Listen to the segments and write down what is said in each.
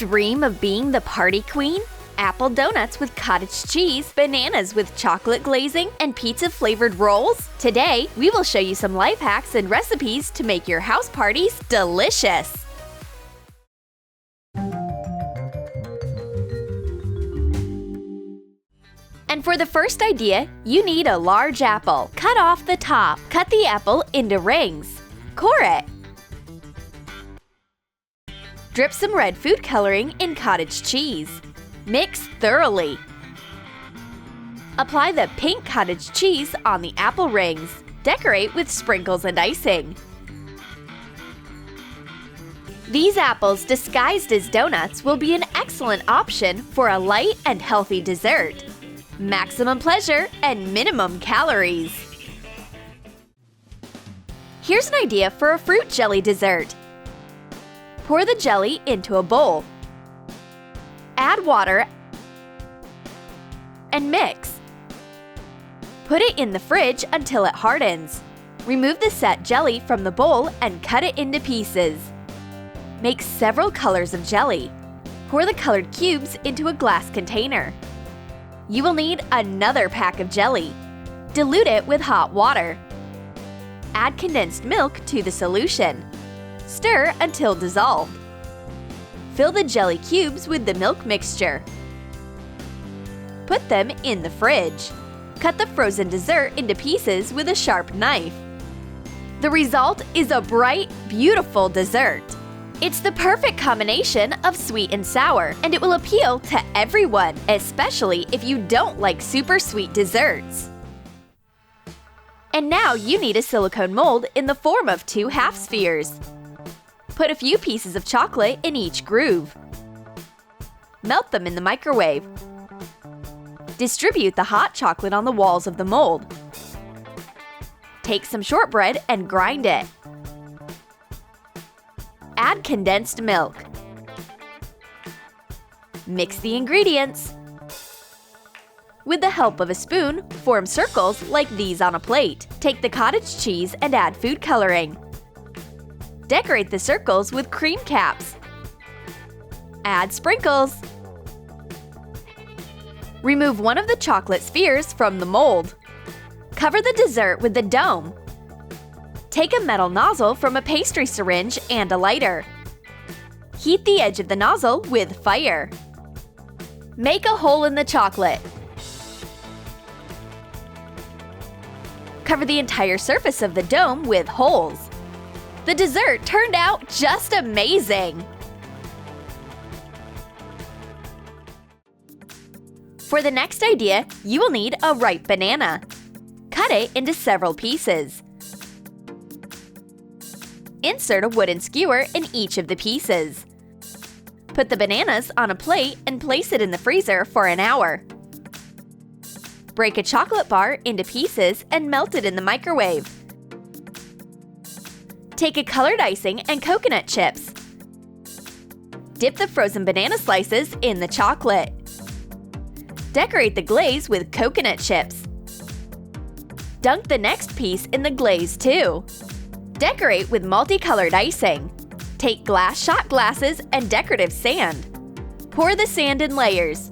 Dream of being the party queen? Apple donuts with cottage cheese, bananas with chocolate glazing, and pizza-flavored rolls? Today, we will show you some life hacks and recipes to make your house parties delicious! And for the first idea, you need a large apple. Cut off the top. Cut the apple into rings. Core it. Drip some red food coloring in cottage cheese. Mix thoroughly. Apply the pink cottage cheese on the apple rings. Decorate with sprinkles and icing. These apples disguised as donuts will be an excellent option for a light and healthy dessert. Maximum pleasure and minimum calories. Here's an idea for a fruit jelly dessert. Pour the jelly into a bowl. Add water and mix. Put it in the fridge until it hardens. Remove the set jelly from the bowl and cut it into pieces. Make several colors of jelly. Pour the colored cubes into a glass container. You will need another pack of jelly. Dilute it with hot water. Add condensed milk to the solution. Stir until dissolved. Fill the jelly cubes with the milk mixture. Put them in the fridge. Cut the frozen dessert into pieces with a sharp knife. The result is a bright, beautiful dessert. It's the perfect combination of sweet and sour, and it will appeal to everyone, especially if you don't like super sweet desserts. And now you need a silicone mold in the form of 2 half spheres. Put a few pieces of chocolate in each groove. Melt them in the microwave. Distribute the hot chocolate on the walls of the mold. Take some shortbread and grind it. Add condensed milk. Mix the ingredients. With the help of a spoon, form circles like these on a plate. Take the cottage cheese and add food coloring. Decorate the circles with cream caps. Add sprinkles. Remove one of the chocolate spheres from the mold. Cover the dessert with the dome. Take a metal nozzle from a pastry syringe and a lighter. Heat the edge of the nozzle with fire. Make a hole in the chocolate. Cover the entire surface of the dome with holes. The dessert turned out just amazing! For the next idea, you will need a ripe banana. Cut it into several pieces. Insert a wooden skewer in each of the pieces. Put the bananas on a plate and place it in the freezer for an hour. Break a chocolate bar into pieces and melt it in the microwave. Take a colored icing and coconut chips. Dip the frozen banana slices in the chocolate. Decorate the glaze with coconut chips. Dunk the next piece in the glaze too. Decorate with multicolored icing. Take glass shot glasses and decorative sand. Pour the sand in layers.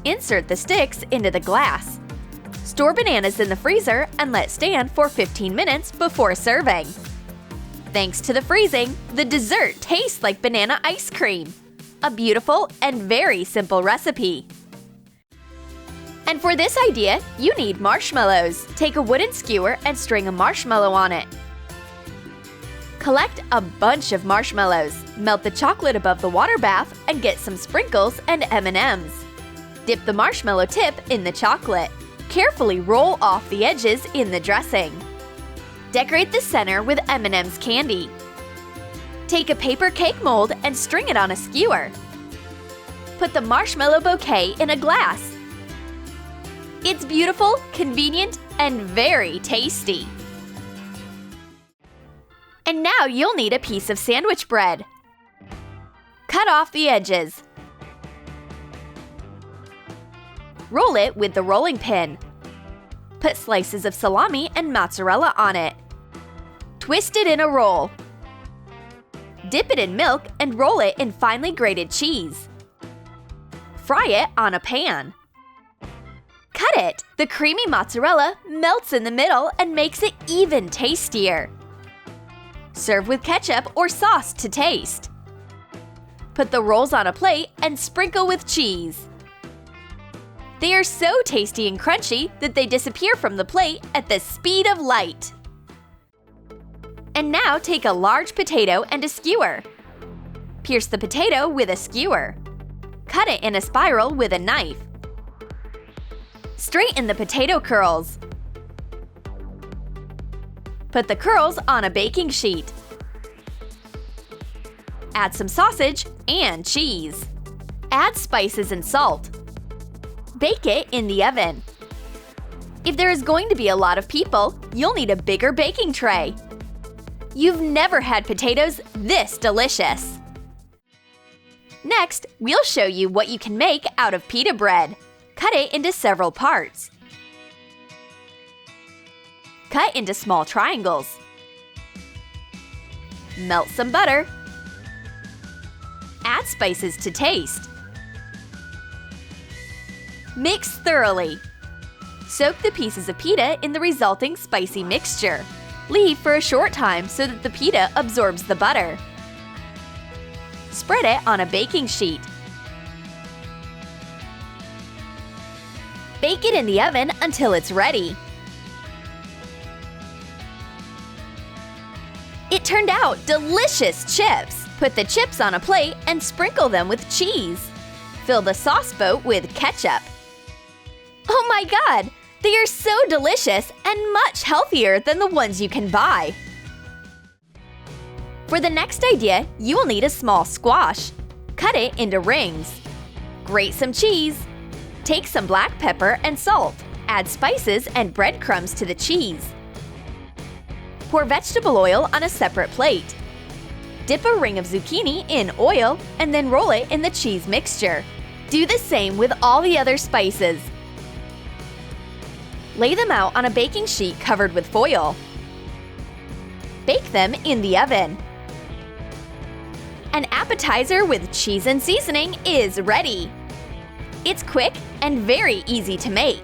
Insert the sticks into the glass. Store bananas in the freezer and let stand for 15 minutes before serving. Thanks to the freezing, the dessert tastes like banana ice cream. A beautiful and very simple recipe. And for this idea, you need marshmallows. Take a wooden skewer and string a marshmallow on it. Collect a bunch of marshmallows. Melt the chocolate above the water bath and get some sprinkles and M&Ms. Dip the marshmallow tip in the chocolate. Carefully roll off the edges in the dressing. Decorate the center with M&M's candy. Take a paper cake mold and string it on a skewer. Put the marshmallow bouquet in a glass. It's beautiful, convenient, and very tasty. And now you'll need a piece of sandwich bread. Cut off the edges. Roll it with the rolling pin. Put slices of salami and mozzarella on it. Twist it in a roll. Dip it in milk and roll it in finely grated cheese. Fry it on a pan. Cut it! The creamy mozzarella melts in the middle and makes it even tastier. Serve with ketchup or sauce to taste. Put the rolls on a plate and sprinkle with cheese. They are so tasty and crunchy that they disappear from the plate at the speed of light. And now take a large potato and a skewer. Pierce the potato with a skewer. Cut it in a spiral with a knife. Straighten the potato curls. Put the curls on a baking sheet. Add some sausage and cheese. Add spices and salt. Bake it in the oven. If there is going to be a lot of people, you'll need a bigger baking tray. You've never had potatoes this delicious! Next, we'll show you what you can make out of pita bread. Cut it into several parts. Cut into small triangles. Melt some butter. Add spices to taste. Mix thoroughly. Soak the pieces of pita in the resulting spicy mixture. Leave for a short time so that the pita absorbs the butter. Spread it on a baking sheet. Bake it in the oven until it's ready. It turned out delicious chips! Put the chips on a plate and sprinkle them with cheese. Fill the sauce boat with ketchup. Oh my god! They are so delicious and much healthier than the ones you can buy! For the next idea, you will need a small squash. Cut it into rings. Grate some cheese. Take some black pepper and salt. Add spices and breadcrumbs to the cheese. Pour vegetable oil on a separate plate. Dip a ring of zucchini in oil and then roll it in the cheese mixture. Do the same with all the other spices. Lay them out on a baking sheet covered with foil. Bake them in the oven. An appetizer with cheese and seasoning is ready. It's quick and very easy to make.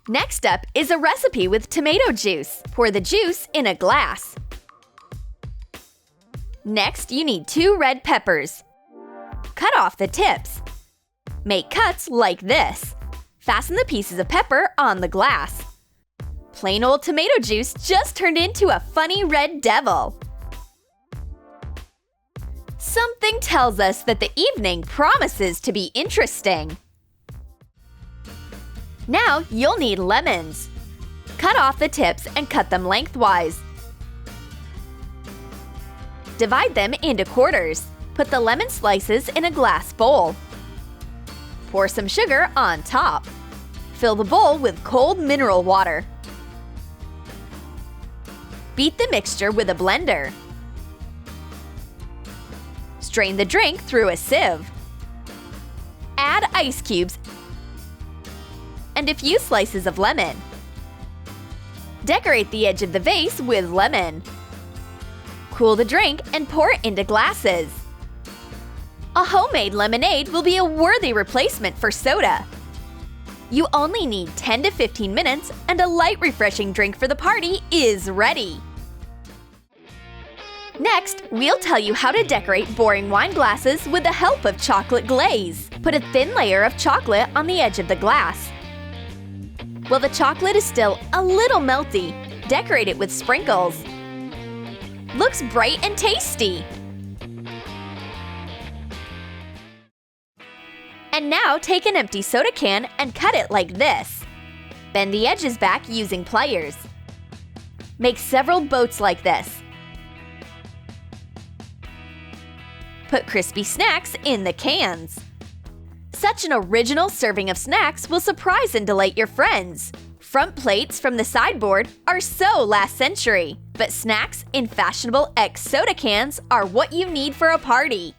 Next up is a recipe with tomato juice. Pour the juice in a glass. Next, you need 2 red peppers. Cut off the tips. Make cuts like this. Fasten the pieces of pepper on the glass. Plain old tomato juice just turned into a funny red devil. Something tells us that the evening promises to be interesting. Now you'll need lemons. Cut off the tips and cut them lengthwise. Divide them into quarters. Put the lemon slices in a glass bowl. Pour some sugar on top. Fill the bowl with cold mineral water. Beat the mixture with a blender. Strain the drink through a sieve. Add ice cubes and a few slices of lemon. Decorate the edge of the vase with lemon. Cool the drink and pour it into glasses. A homemade lemonade will be a worthy replacement for soda. You only need 10 to 15 minutes and a light refreshing drink for the party is ready. Next, we'll tell you how to decorate boring wine glasses with the help of chocolate glaze. Put a thin layer of chocolate on the edge of the glass. While the chocolate is still a little melty, decorate it with sprinkles. Looks bright and tasty! And now take an empty soda can and cut it like this. Bend the edges back using pliers. Make several boats like this. Put crispy snacks in the cans. Such an original serving of snacks will surprise and delight your friends. Front plates from the sideboard are so last century, but snacks in fashionable ex-soda cans are what you need for a party.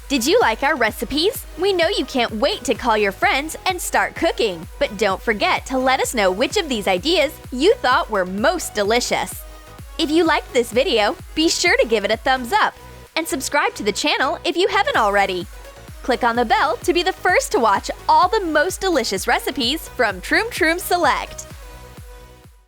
Did you like our recipes? We know you can't wait to call your friends and start cooking, but don't forget to let us know which of these ideas you thought were most delicious. If you liked this video, be sure to give it a thumbs up and subscribe to the channel if you haven't already. Click on the bell to be the first to watch all the most delicious recipes from Troom Select.